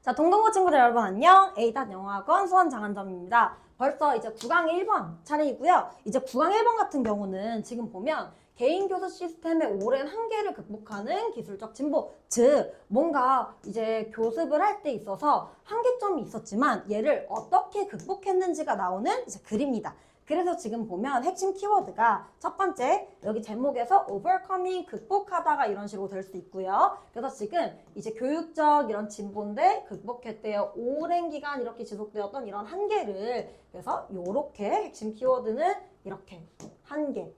자, 동동고 친구들 여러분 안녕. A닷 영어학원 수원 장한점입니다. 벌써 이제 9강 1번 차례이고요. 이제 9강 1번 같은 경우는 지금 보면 개인 교수 시스템의 오랜 한계를 극복하는 기술적 진보. 즉, 뭔가 이제 교습을 할 때 있어서 한계점이 있었지만 얘를 어떻게 극복했는지가 나오는 이제 글입니다. 그래서 지금 보면 핵심 키워드가 첫 번째 여기 제목에서 overcoming 극복하다가 이런 식으로 될 수 있고요. 그래서 지금 이제 교육적 이런 진보인데 극복했대요. 오랜 기간 이렇게 지속되었던 이런 한계를 그래서 요렇게 핵심 키워드는 이렇게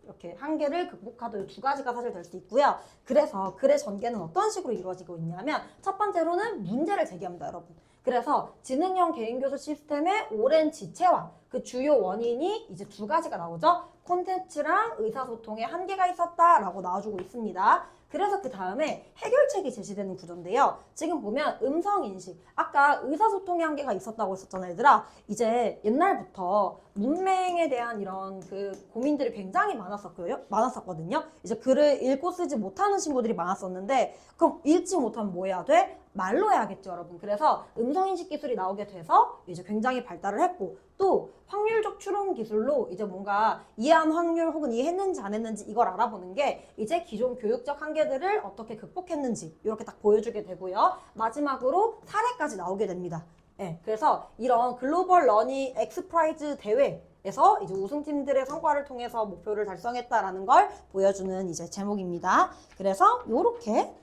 이렇게 한계를 극복하다 이 두 가지가 사실 될 수 있고요. 그래서 글의 전개는 어떤 식으로 이루어지고 있냐면 첫 번째로는 문제를 제기합니다, 여러분. 그래서 지능형 개인교수 시스템의 오랜 지체와 그 주요 원인이 이제 두 가지가 나오죠. 콘텐츠랑 의사소통에 한계가 있었다라고 나와주고 있습니다. 그래서 그 다음에 해결책이 제시되는 구조인데요. 지금 보면 음성인식, 아까 의사소통에 한계가 있었다고 했었잖아요, 얘들아. 이제 옛날부터 문맹에 대한 이런 그 고민들이 굉장히 많았었거든요. 이제 글을 읽고 쓰지 못하는 친구들이 많았었는데 그럼 읽지 못하면 뭐 해야 돼? 말로 해야겠죠, 여러분. 그래서 음성인식 기술이 나오게 돼서 이제 굉장히 발달을 했고 또 확률적 추론 기술로 이제 뭔가 이해한 확률 혹은 이해했는지 안 했는지 이걸 알아보는 게 이제 기존 교육적 한계들을 어떻게 극복했는지 이렇게 딱 보여주게 되고요. 마지막으로 사례까지 나오게 됩니다. 네, 그래서 이런 글로벌 러닝 엑스프라이즈 대회에서 이제 우승팀들의 성과를 통해서 목표를 달성했다라는 걸 보여주는 이제 제목입니다. 그래서 요렇게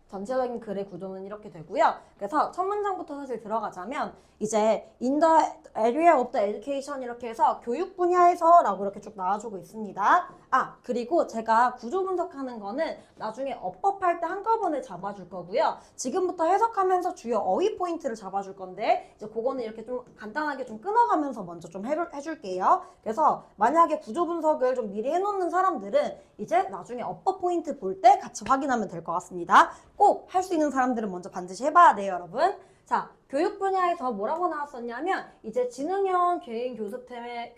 전체적인 글의 구조는 이렇게 되고요. 그래서 첫 문장부터 사실 들어가자면 이제 in the area of the education 이렇게 해서 교육 분야에서 라고 이렇게 쭉 나와주고 있습니다. 그리고 제가 구조 분석하는 거는 나중에 어법할 때 한꺼번에 잡아줄 거고요. 지금부터 해석하면서 주요 어휘 포인트를 잡아줄 건데 이제 그거는 이렇게 좀 간단하게 좀 끊어가면서 먼저 좀 해줄게요. 그래서 만약에 구조 분석을 좀 미리 해놓는 사람들은 이제 나중에 어법 포인트 볼 때 같이 확인하면 될 것 같습니다. 꼭 할 수 있는 사람들은 먼저 반드시 해봐야 돼요, 여러분. 자, 교육 분야에서 뭐라고 나왔었냐면 이제 지능형 개인 교습템의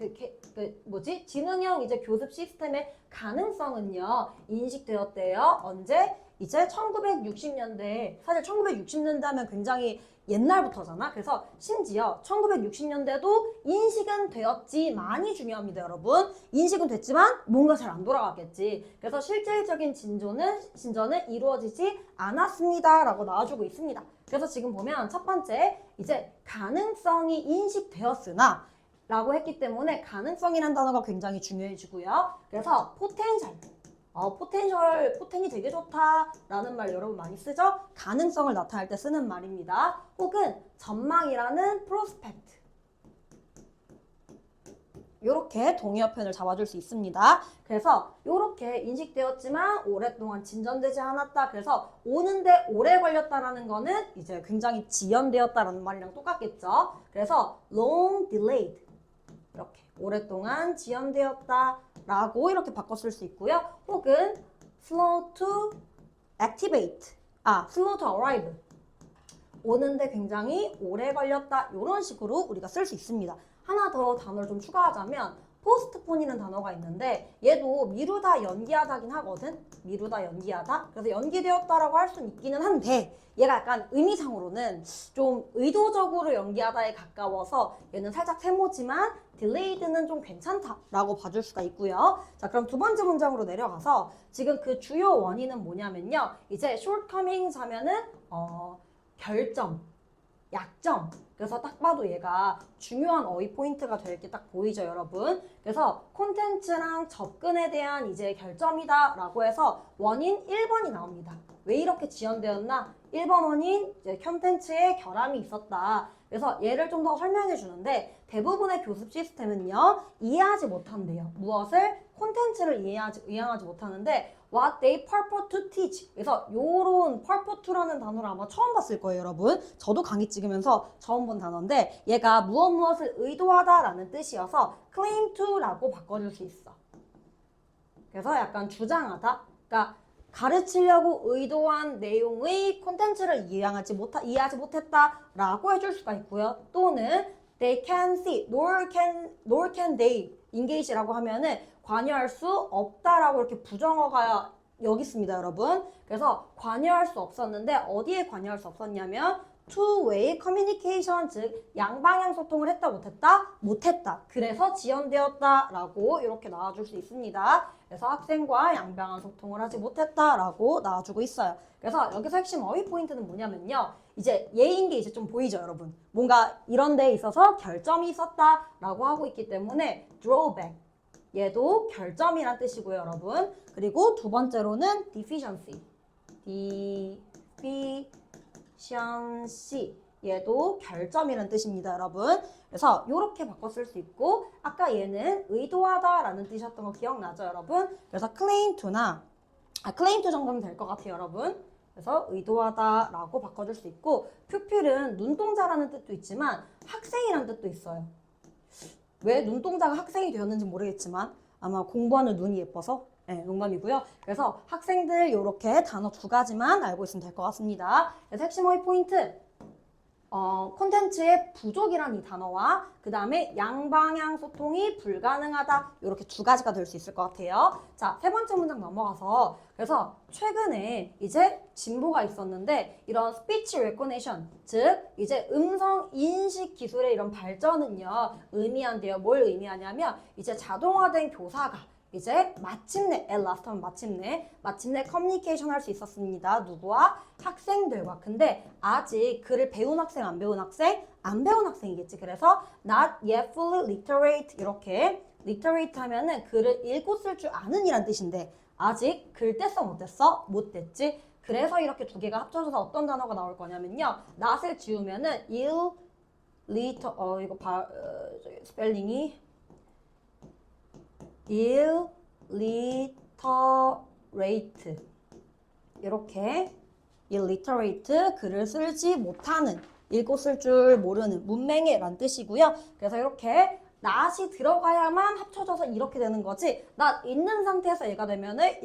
지능형 이제 교습 시스템의 가능성은요 인식되었대요. 언제? 이제 1960년대. 사실 1960년대 하면 굉장히 옛날부터잖아. 그래서 심지어 1960년대도 인식은 되었지만이 중요합니다, 여러분. 인식은 됐지만 뭔가 잘 안 돌아갔겠지. 그래서 실질적인 진전은 이루어지지 않았습니다 라고 나와주고 있습니다. 그래서 지금 보면 첫 번째 이제 가능성이 인식되었으나 라고 했기 때문에 가능성이라는 단어가 굉장히 중요해지고요. 그래서 포텐이 되게 좋다라는 말 여러분 많이 쓰죠? 가능성을 나타낼 때 쓰는 말입니다. 혹은 전망이라는 프로스펙트. 요렇게 동의어 표현을 잡아줄 수 있습니다. 그래서 요렇게 인식되었지만 오랫동안 진전되지 않았다. 그래서 오는데 오래 걸렸다라는 거는 이제 굉장히 지연되었다라는 말이랑 똑같겠죠. 그래서 long delayed. 이렇게 오랫동안 지연되었다 라고 이렇게 바꿔 쓸 수 있고요. 혹은 slow to activate. slow to arrive. 오는데 굉장히 오래 걸렸다. 이런 식으로 우리가 쓸 수 있습니다. 하나 더 단어를 좀 추가하자면 postpone이라는 단어가 있는데 얘도 미루다 연기하다긴 하거든. 미루다 연기하다. 그래서 연기되었다라고 할 수는 있기는 한데 얘가 약간 의미상으로는 좀 의도적으로 연기하다에 가까워서 얘는 살짝 세모지만 delayed는 좀 괜찮다라고 봐줄 수가 있고요. 자, 그럼 두 번째 문장으로 내려가서 지금 그 주요 원인은 뭐냐면요. 이제 shortcomings 하면은 결점, 약점. 그래서 딱 봐도 얘가 중요한 어휘 포인트가 될 게 딱 보이죠, 여러분. 그래서 콘텐츠랑 접근에 대한 이제 결점이다 라고 해서 원인 1번이 나옵니다. 왜 이렇게 지연되었나? 1번 원인, 이제 콘텐츠에 결함이 있었다. 그래서 얘를 좀 더 설명해 주는데 대부분의 교습 시스템은요 이해하지 못한대요. 무엇을? 콘텐츠를 이해하지 못하는데 what they purport to teach. 그래서 요런 purport to라는 단어를 아마 처음 봤을 거예요, 여러분. 저도 강의 찍으면서 처음 본 단어인데 얘가 무엇을 의도하다라는 뜻이어서 claim to라고 바꿔줄 수 있어. 그래서 약간 주장하다. 그러니까 가르치려고 의도한 내용의 콘텐츠를 이해하지 못했다라고 해줄 수가 있고요. 또는 they can see, nor can they engage라고 하면은 관여할 수 없다라고 이렇게 부정어가 여기 있습니다, 여러분. 그래서 관여할 수 없었는데 어디에 관여할 수 없었냐면 two-way communication, 즉 양방향 소통을 했다 못했다? 못했다. 그래서 지연되었다라고 이렇게 나와줄 수 있습니다. 그래서 학생과 양방향 소통을 하지 못했다라고 나와주고 있어요. 그래서 여기서 핵심 어휘 포인트는 뭐냐면요. 이제 예인 게 이제 좀 보이죠, 여러분. 뭔가 이런 데 있어서 결점이 있었다라고 하고 있기 때문에 drawback. 얘도 결점이란 뜻이고요, 여러분. 그리고 두 번째로는 deficiency. deficiency. 얘도 결점이란 뜻입니다, 여러분. 그래서 이렇게 바꿔 쓸 수 있고 아까 얘는 의도하다라는 뜻이었던 거 기억나죠, 여러분? 그래서 claim to나 claim to 정도면 될 것 같아요, 여러분. 그래서 의도하다라고 바꿔줄 수 있고 pupil은 눈동자라는 뜻도 있지만 학생이라는 뜻도 있어요. 왜 눈동자가 학생이 되었는지 모르겠지만 아마 공부하는 눈이 예뻐서 농담이고요. 그래서 학생들 이렇게 단어 두 가지만 알고 있으면 될 것 같습니다. 그래서 핵심 어휘 포인트 콘텐츠의 부족이라는 이 단어와 그 다음에 양방향 소통이 불가능하다 이렇게 두 가지가 될 수 있을 것 같아요. 자, 세 번째 문장 넘어가서 그래서 최근에 이제 진보가 있었는데 이런 speech recognition 즉 이제 음성 인식 기술의 이런 발전은요 의미한대요. 뭘 의미하냐면 이제 자동화된 교사가 이제 마침내 at last 하면 마침내 커뮤니케이션 할 수 있었습니다. 누구와? 학생들과. 근데 아직 글을 배운 학생, 안 배운 학생? 안 배운 학생이겠지. 그래서 not yet fully literate 이렇게 literate 하면은 글을 읽고 쓸 줄 아는 이란 뜻인데 아직 글 뗐어 못 뗐어? 못 뗐지. 그래서 이렇게 두 개가 합쳐져서 어떤 단어가 나올 거냐면요. not을 지우면은 이거 스펠링이 illiterate 이렇게 illiterate 글을 쓸지 못하는 읽고 쓸 줄 모르는 문맹이란 뜻이고요. 그래서 이렇게 not이 들어가야만 합쳐져서 이렇게 되는 거지 not 있는 상태에서 얘가 되면은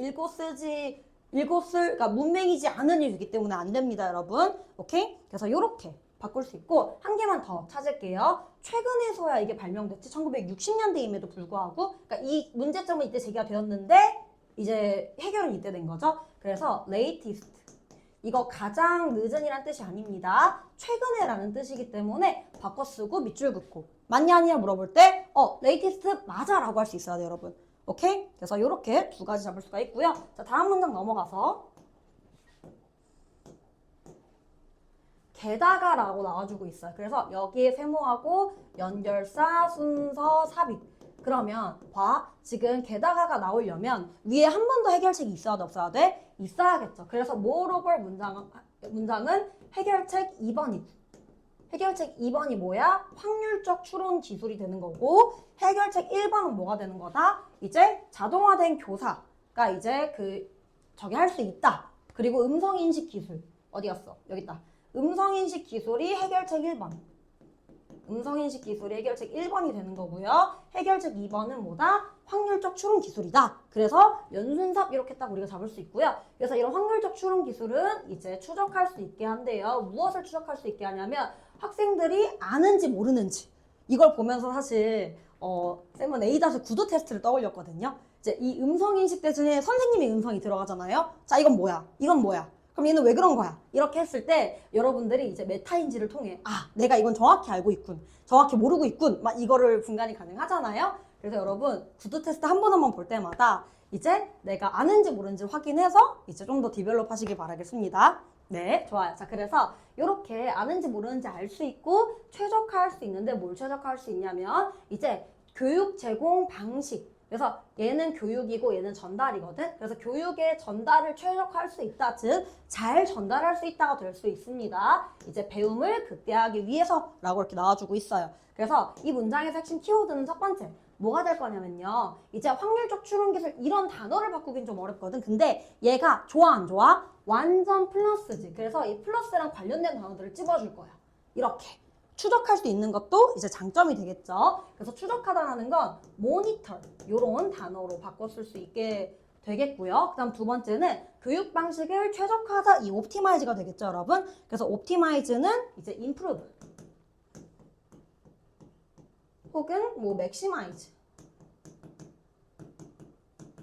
그러니까 문맹이지 않은 일이기 때문에 안 됩니다, 여러분. 오케이? 그래서 이렇게 바꿀 수 있고 한 개만 더 찾을게요. 최근에서야 이게 발명됐지 1960년대임에도 불구하고 그러니까 이 문제점은 이때 제기가 되었는데 이제 해결은 이때 된 거죠. 그래서 latest 이거 가장 늦은이란 뜻이 아닙니다. 최근에라는 뜻이기 때문에 바꿔 쓰고 밑줄 긋고 맞냐 아니냐 물어볼 때 latest 맞아 라고 할 수 있어야 돼요, 여러분. 오케이? 그래서 이렇게 두 가지 잡을 수가 있고요. 자, 다음 문장 넘어가서 게다가라고 나와주고 있어요. 그래서 여기에 세모하고 연결사, 순서, 삽입. 그러면 봐. 지금 게다가가 나오려면 위에 한 번 더 해결책이 있어야 돼, 없어야 돼? 있어야겠죠. 그래서 moreover 문장은 해결책 2번이고 해결책 2번이 뭐야? 확률적 추론 기술이 되는 거고 해결책 1번은 뭐가 되는 거다? 이제 자동화된 교사가 이제 저기 할 수 있다. 그리고 음성인식 기술 어디 갔어? 여기 있다. 음성인식 기술이 해결책 1번. 음성인식 기술이 해결책 1번이 되는 거고요. 해결책 2번은 뭐다? 확률적 추론 기술이다. 그래서 연순삽 이렇게 딱 우리가 잡을 수 있고요. 그래서 이런 확률적 추론 기술은 이제 추적할 수 있게 한대요. 무엇을 추적할 수 있게 하냐면 학생들이 아는지 모르는지 이걸 보면서 사실 쌤은 A-구도 테스트를 떠올렸거든요. 이제 이 음성인식 대중에 선생님의 음성이 들어가잖아요. 자, 이건 뭐야? 이건 뭐야? 그럼 얘는 왜 그런 거야? 이렇게 했을 때 여러분들이 이제 메타인지를 통해 내가 이건 정확히 알고 있군. 정확히 모르고 있군. 막 이거를 분간이 가능하잖아요. 그래서 여러분 구두 테스트 한 번 볼 때마다 이제 내가 아는지 모르는지 확인해서 이제 좀 더 디벨롭 하시길 바라겠습니다. 네, 좋아요. 자, 그래서 이렇게 아는지 모르는지 알 수 있고 최적화할 수 있는데 뭘 최적화할 수 있냐면 이제 교육 제공 방식. 그래서 얘는 교육이고 얘는 전달이거든. 그래서 교육의 전달을 최적화할 수 있다. 즉, 잘 전달할 수 있다가 될 수 있습니다. 이제 배움을 극대화하기 위해서라고 이렇게 나와주고 있어요. 그래서 이 문장에서 핵심 키워드는 첫 번째. 뭐가 될 거냐면요. 이제 확률적 추론 기술 이런 단어를 바꾸긴 좀 어렵거든. 근데 얘가 좋아 안 좋아? 완전 플러스지. 그래서 이 플러스랑 관련된 단어들을 찝어줄 거야. 이렇게. 추적할 수 있는 것도 이제 장점이 되겠죠. 그래서 추적하다라는 건 모니터 이런 단어로 바꿔 쓸 수 있게 되겠고요. 그 다음 두 번째는 교육 방식을 최적화하다 이 옵티마이즈가 되겠죠, 여러분. 그래서 옵티마이즈는 이제 improve 혹은 뭐 maximize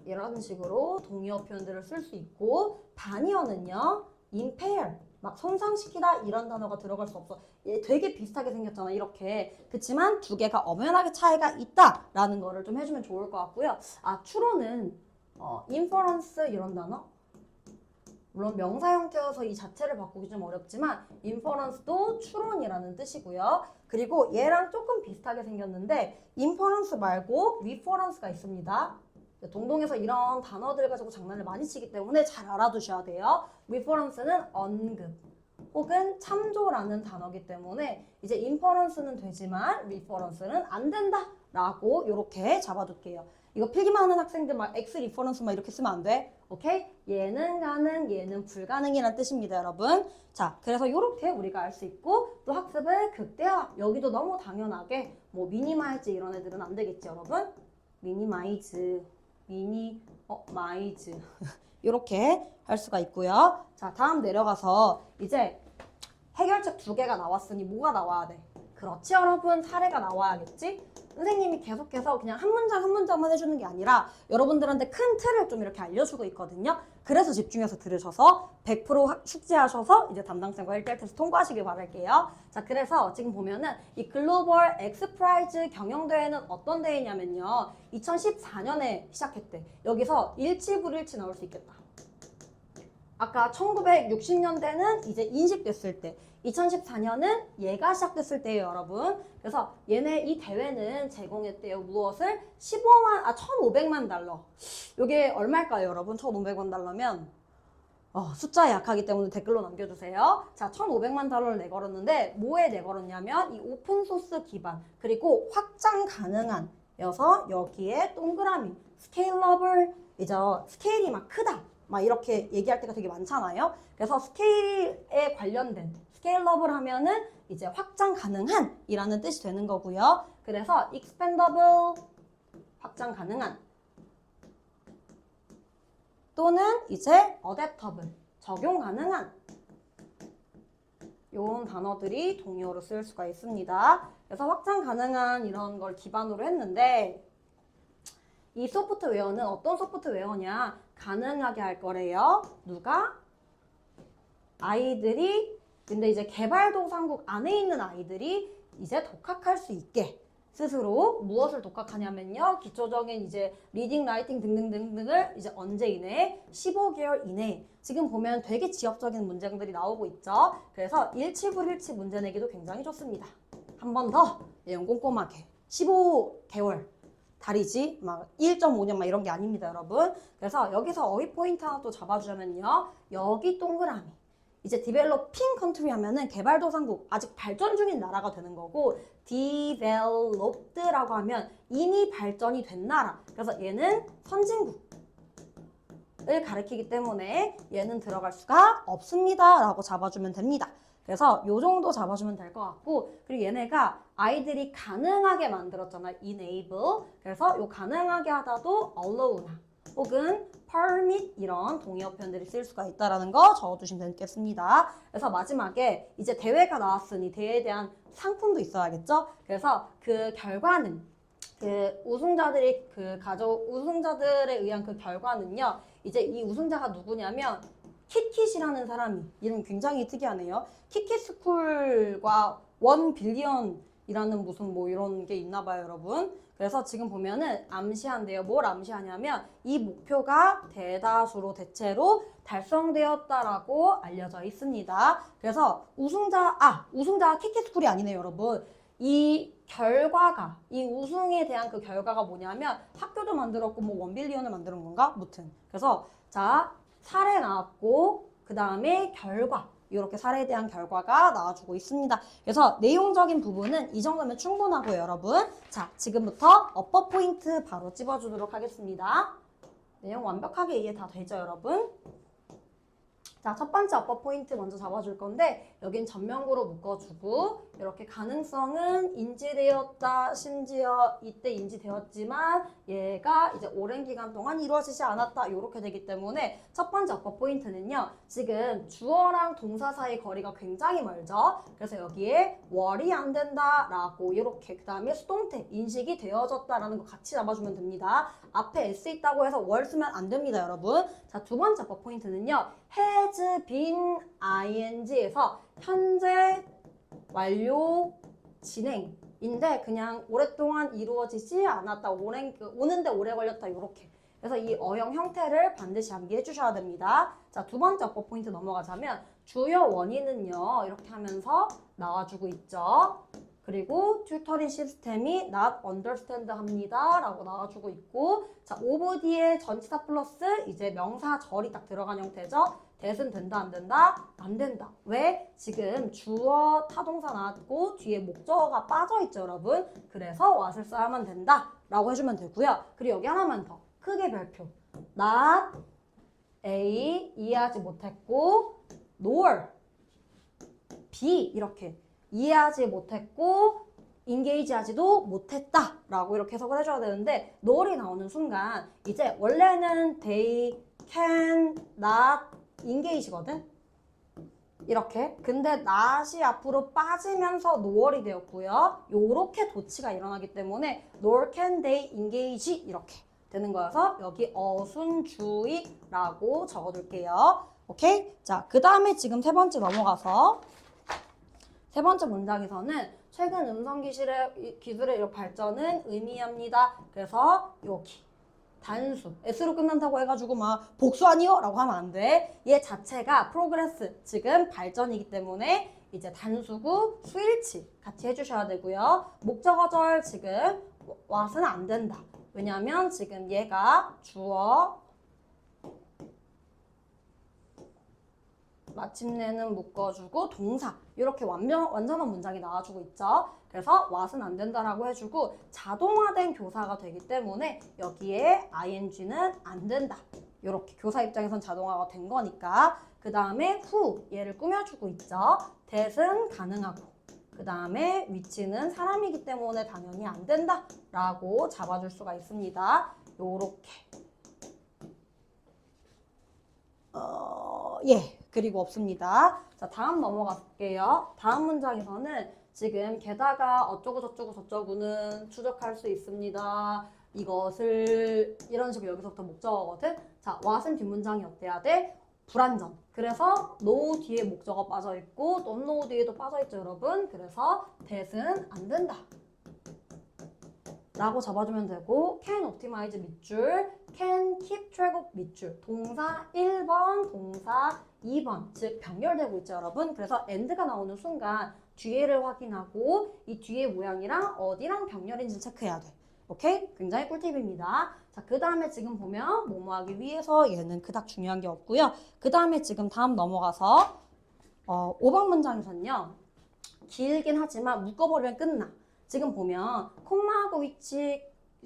이런 식으로 동의어 표현들을 쓸 수 있고, 반의어는요, impair, 막 손상시키다 이런 단어가 들어갈 수 없어. 얘 되게 비슷하게 생겼잖아, 이렇게. 그치만 두 개가 엄연하게 차이가 있다라는 거를 좀 해주면 좋을 것 같고요. 아, 추론은 inference 이런 단어? 물론 명사 형태여서 이 자체를 바꾸기 좀 어렵지만 inference도 추론이라는 뜻이고요. 그리고 얘랑 조금 비슷하게 생겼는데 inference 말고 reference가 있습니다. 동동에서 이런 단어들 가지고 장난을 많이 치기 때문에 잘 알아두셔야 돼요. reference는 언급 혹은 참조라는 단어이기 때문에 이제 inference는 되지만 reference는 안 된다 라고 이렇게 잡아둘게요. 이거 필기만 하는 학생들 막 X 리퍼런스 막 이렇게 쓰면 안 돼. 오케이? 얘는 가능, 얘는 불가능이란 뜻입니다, 여러분. 자, 그래서 이렇게 우리가 알 수 있고 또 학습을 극대화. 여기도 너무 당연하게 뭐 미니마이즈 이런 애들은 안 되겠지, 여러분? 미니마이즈, 마이즈 이렇게 할 수가 있고요. 자, 다음 내려가서 이제 해결책 두 개가 나왔으니 뭐가 나와야 돼? 그렇지, 여러분. 사례가 나와야겠지? 선생님이 계속해서 그냥 한 문장 한 문장만 해주는 게 아니라 여러분들한테 큰 틀을 좀 이렇게 알려주고 있거든요. 그래서 집중해서 들으셔서 100% 숙지하셔서 이제 담당생과 1대1 테스트 통과하시길 바랄게요. 자, 그래서 지금 보면은 이 글로벌 엑스프라이즈 경영대회는 어떤 대회냐면요. 2014년에 시작했대. 여기서 일치불일치 나올 수 있겠다. 아까 1960년대는 이제 인식됐을 때, 2014년은 얘가 시작됐을 때예요, 여러분. 그래서 얘네 이 대회는 제공했대요. 무엇을? 1,500만 달러. 이게 얼마일까요, 여러분? 1,500만 달러면 숫자 약하기 때문에 댓글로 남겨주세요. 자, 1,500만 달러를 내걸었는데 뭐에 내걸었냐면 이 오픈소스 기반 그리고 확장 가능한 여서 여기에 동그라미 스케일러블, 이제 스케일이 막 크다 막 이렇게 얘기할 때가 되게 많잖아요. 그래서 스케일에 관련된 스케일러블 하면은 이제 확장 가능한 이라는 뜻이 되는 거고요. 그래서 expandable 확장 가능한 또는 이제 adaptable 적용 가능한 이런 단어들이 동의어로 쓰일 수가 있습니다. 그래서 확장 가능한 이런 걸 기반으로 했는데 이 소프트웨어는 어떤 소프트웨어냐? 가능하게 할 거래요. 누가? 아이들이 근데 이제 개발도상국 안에 있는 아이들이 이제 독학할 수 있게 스스로 무엇을 독학하냐면요. 기초적인 이제 리딩, 라이팅 등등등등을 이제 언제 이내에? 15개월 이내에. 지금 보면 되게 지역적인 문제들이 나오고 있죠. 그래서 일치불일치 문제 내기도 굉장히 좋습니다. 한 번 더 내용 꼼꼼하게. 15개월. 달이지 막 1.5년 막 이런 게 아닙니다, 여러분. 그래서 여기서 어휘 포인트 하나 또 잡아주면요. 여기 동그라미. 이제 developing country 하면은 개발도상국, 아직 발전 중인 나라가 되는 거고 developed라고 하면 이미 발전이 된 나라. 그래서 얘는 선진국을 가리키기 때문에 얘는 들어갈 수가 없습니다 라고 잡아주면 됩니다. 그래서 요 정도 잡아주면 될 것 같고 그리고 얘네가 아이들이 가능하게 만들었잖아. enable. 그래서 요 가능하게 하다도 allow나 혹은 permit 이런 동의어 표현들이 쓸 수가 있다는 거 적어두시면 되겠습니다. 그래서 마지막에 이제 대회가 나왔으니 대회에 대한 상품도 있어야겠죠? 그래서 그 결과는 그 우승자들이 우승자들에 의한 그 결과는요. 이제 이 우승자가 누구냐면 키킷이라는 사람이 이름 굉장히 특이하네요. 키킷스쿨과 1빌리언이라는 무슨 뭐 이런 게 있나 봐요, 여러분. 그래서 지금 보면은 암시한대요. 뭘 암시하냐면 이 목표가 대다수로 대체로 달성되었다라고 알려져 있습니다. 그래서 우승자가 키킷스쿨이 아니네요, 여러분. 이 우승에 대한 그 결과가 뭐냐면 학교도 만들었고 뭐 1빌리언을 만드는 건가? 무튼. 그래서 자, 사례 나왔고 그 다음에 결과 이렇게 사례에 대한 결과가 나와주고 있습니다. 그래서 내용적인 부분은 이 정도면 충분하고요, 여러분. 자, 지금부터 어법 포인트 바로 찝어주도록 하겠습니다. 내용 완벽하게 이해 다 되죠, 여러분? 자, 첫 번째 어법 포인트 먼저 잡아줄 건데 여긴 전면구로 묶어주고 이렇게 가능성은 인지되었다, 심지어 이때 인지되었지만 얘가 이제 오랜 기간 동안 이루어지지 않았다 이렇게 되기 때문에 첫 번째 어법 포인트는요. 지금 주어랑 동사 사이 거리가 굉장히 멀죠. 그래서 여기에 월이 안 된다라고 이렇게 그 다음에 수동태 인식이 되어졌다라는 거 같이 잡아주면 됩니다. 앞에 s 있다고 해서 월 쓰면 안 됩니다, 여러분. 자, 두 번째 어법 포인트는요. has been ing에서 현재 완료 진행인데 그냥 오랫동안 이루어지지 않았다. 오는데 오래 걸렸다. 이렇게. 그래서 이 어형 형태를 반드시 암기해 주셔야 됩니다. 자, 두 번째 어법 포인트 넘어가자면 주요 원인은요. 이렇게 하면서 나와주고 있죠. 그리고 튜터링 시스템이 not understand 합니다. 라고 나와주고 있고 자, over 뒤에 전치사 플러스 이제 명사 절이 딱 들어간 형태죠. that은 된다 안 된다? 안 된다. 왜? 지금 주어 타동사 나왔고 뒤에 목적어가 빠져있죠 여러분. 그래서 what을 써야만 된다 라고 해주면 되고요. 그리고 여기 하나만 더 크게 별표 not A 이해하지 못했고 nor B 이렇게 이해하지 못했고 인게이지하지도 못했다 라고 이렇게 해석을 해줘야 되는데 nor이 나오는 순간 이제 원래는 they can not engage거든 이렇게 근데 not이 앞으로 빠지면서 nor이 되었고요 요렇게 도치가 일어나기 때문에 nor can they engage 이렇게 되는 거여서 여기 어순주의라고 적어둘게요. 오케이? 자, 그 다음에 지금 세 번째 넘어가서 세 번째 문장에서는 최근 음성 기술의 발전은 의미합니다. 그래서 여기 단수 S로 끝난다고 해가지고 막 복수 아니요? 라고 하면 안 돼. 얘 자체가 프로그레스 지금 발전이기 때문에 이제 단수구 스위치 같이 해주셔야 되고요. 목적어절 지금 what은 안 된다. 왜냐하면 지금 얘가 주어 마침내는 묶어주고 동사 이렇게 완전한 문장이 나와주고 있죠. 그래서 what은 안 된다라고 해주고 자동화된 교사가 되기 때문에 여기에 ing는 안 된다. 이렇게 교사 입장에선 자동화가 된 거니까 그 다음에 who 얘를 꾸며주고 있죠. that은 가능하고 그 다음에 위치는 사람이기 때문에 당연히 안 된다 라고 잡아줄 수가 있습니다. 요렇게 예 그리고 없습니다. 자, 다음 넘어갈게요. 다음 문장에서는 지금 게다가 어쩌고 저쩌고 저쩌고는 추적할 수 있습니다. 이것을 이런 식으로 여기서부터 목적어거든. 자, what은 뒷문장이 어때야 돼? 불완전. 그래서 no 뒤에 목적어 빠져있고 don't know 뒤에도 빠져있죠 여러분. 그래서 that은 안 된다 라고 잡아주면 되고 can optimize 밑줄, can keep track of 밑줄, 동사 1번, 동사 2번 즉 병렬되고 있죠 여러분. 그래서 and가 나오는 순간 뒤에를 확인하고 이 뒤에 모양이랑 어디랑 병렬인지 체크해야 돼. 오케이? 굉장히 꿀팁입니다. 자, 그 다음에 지금 보면 뭐뭐 하기 위해서 얘는 그닥 중요한 게 없고요. 그 다음에 지금 다음 넘어가서 5번 문장에서는요. 길긴 하지만 묶어버리면 끝나. 지금 보면 콤마하고 위치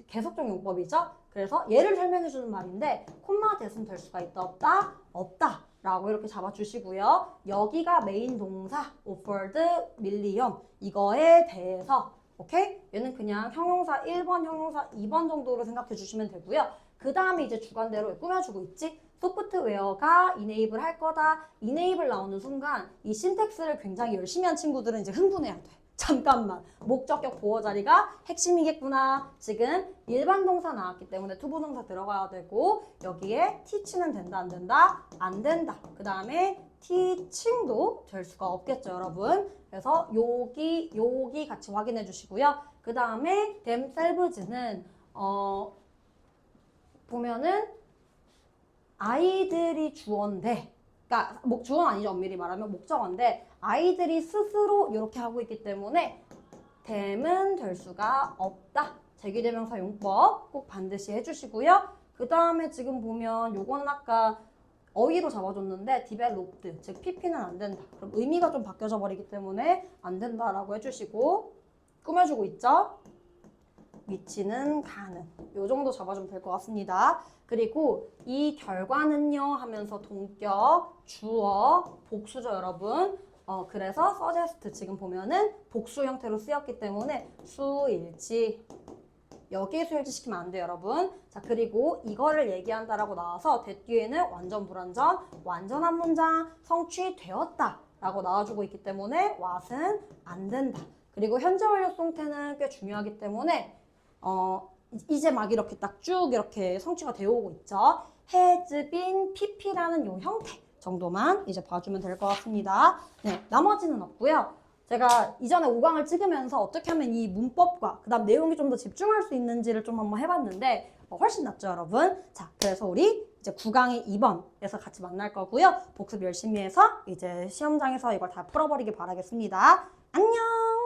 계속적 용법이죠. 그래서 얘를 설명해주는 말인데 콤마 대신 될 수가 있다 없다? 없다 라고 이렇게 잡아주시고요. 여기가 메인 동사 offered million 이거에 대해서 오케이? 얘는 그냥 형용사 1번, 형용사 2번 정도로 생각해 주시면 되고요. 그 다음에 이제 주관대로 꾸며주고 있지? 소프트웨어가 이네이블 할 거다. 이네이블 나오는 순간 이 신텍스를 굉장히 열심히 한 친구들은 이제 흥분해야 돼. 잠깐만. 목적격 보어 자리가 핵심이겠구나. 지금 일반 동사 나왔기 때문에 투부동사 들어가야 되고 여기에 teach는 된다 안 된다? 안 된다. 그 다음에 teaching도 될 수가 없겠죠 여러분. 그래서 여기 같이 확인해 주시고요. 그 다음에 themselves는 보면은 아이들이 주어인데 그러니까 주어는 아니죠. 엄밀히 말하면 목적어인데 아이들이 스스로 이렇게 하고 있기 때문에 them은 될 수가 없다. 제기대명사 용법 꼭 반드시 해주시고요. 그 다음에 지금 보면 요거는 아까 어휘로 잡아줬는데 developed 즉 pp는 안 된다. 그럼 의미가 좀 바뀌어져 버리기 때문에 안 된다라고 해주시고 꾸며주고 있죠. 위치는 가는 요 정도 잡아주면 될 것 같습니다. 그리고 이 결과는요 하면서 동격, 주어, 복수죠 여러분. 그래서 suggest 지금 보면은 복수 형태로 쓰였기 때문에 수일치 여기에 수일치 시키면 안 돼요 여러분. 자 그리고 이거를 얘기한다라고 나와서 대 뒤에는 완전 불완전, 완전한 문장 성취되었다 라고 나와주고 있기 때문에 what은 안 된다. 그리고 현재 완료 형태는 꽤 중요하기 때문에 이제 막 이렇게 딱 쭉 이렇게 성취가 되어 오고 있죠. has been pp라는 요 형태 정도만 이제 봐주면 될 것 같습니다. 네, 나머지는 없고요. 제가 이전에 5강을 찍으면서 어떻게 하면 이 문법과 그 다음 내용이 좀 더 집중할 수 있는지를 좀 한번 해봤는데 훨씬 낫죠 여러분. 자 그래서 우리 이제 9강의 2번에서 같이 만날 거고요. 복습 열심히 해서 이제 시험장에서 이걸 다 풀어버리길 바라겠습니다. 안녕.